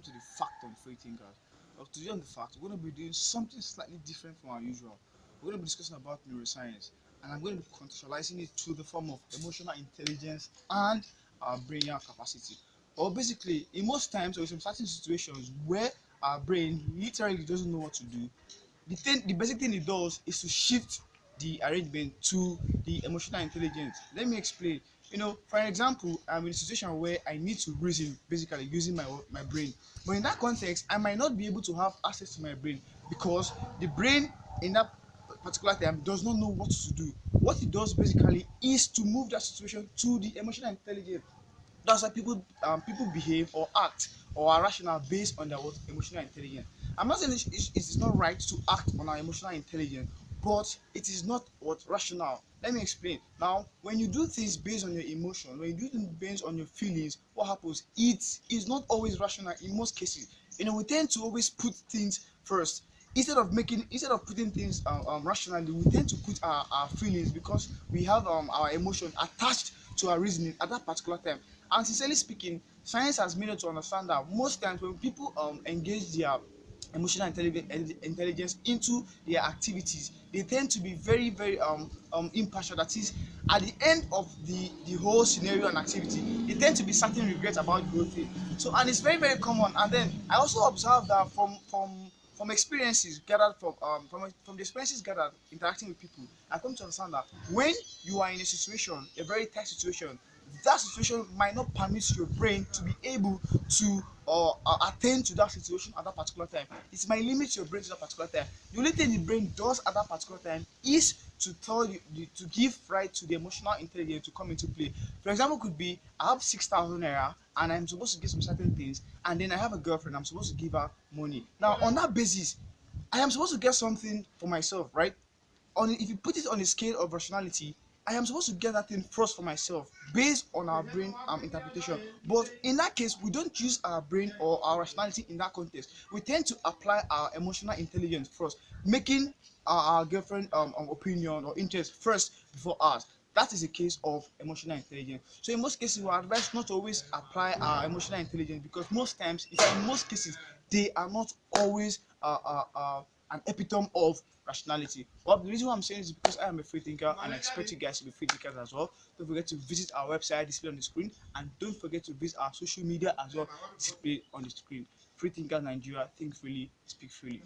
welcome to the fact on free thinkers. Today on the fact, we're going to be doing something slightly different from our usual. We're going to be discussing about neuroscience, and I'm going to be contextualizing it to the form of emotional intelligence and our brain capacity. Or basically, in most times or in some certain situations where our brain literally doesn't know what to do, the basic thing it does is to shift the arrangement to the emotional intelligence. Let me explain. For an example, I'm in a situation where I need to reason, basically using my brain. But in that context, I might not be able to have access to my brain because the brain in that particular time does not know what to do. What it does basically is to move that situation to the emotional intelligence. That's why people behave or act or are rational based on their what emotional intelligence. I'm not saying it is not right to act on our emotional intelligence, but it is not what rational. Let me explain. Now, when you do things based on your emotion, when you do things based on your feelings, what happens? It is not always rational in most cases. We tend to always put things first instead of putting things rationally. We tend to put our feelings because we have our emotion attached to our reasoning at that particular time. And sincerely speaking, science has made us to understand that most times when people engage their emotional intelligence into their activities, they tend to be very very impartial. That is, at the end of the whole scenario and activity, they tend to be certain regrets about the whole thing. So, and it's very very common. And then I also observe that from experiences gathered from the experiences gathered interacting with people, I come to understand that when you are in a situation, a very tight situation, that situation might not permit your brain to be able to attend to that situation at that particular time. It might limit your brain to that particular time. The only thing the brain does at that particular time is to tell you to give right to the emotional intelligence to come into play. For example, could be I have 6,000 naira and I'm supposed to get some certain things, and then I have a girlfriend. I'm supposed to give her money. Now, on that basis, I am supposed to get something for myself, right? If you put it on a scale of rationality, I am supposed to get that thing first for myself based on our brain interpretation. But in that case, we don't use our brain or our rationality in that context. We tend to apply our emotional intelligence first, making our girlfriend opinion or interest first before ours. That is a case of emotional intelligence. So in most cases, we are advised not to always apply our emotional intelligence because most times, in most cases, they are not always an epitome of rationality. Well, the reason why I'm saying this is because I am a free thinker and I expect you guys to be free thinkers as well. Don't forget to visit our website displayed on the screen, and don't forget to visit our social media as well displayed on the screen. Freethinkers Nigeria, think freely, speak freely.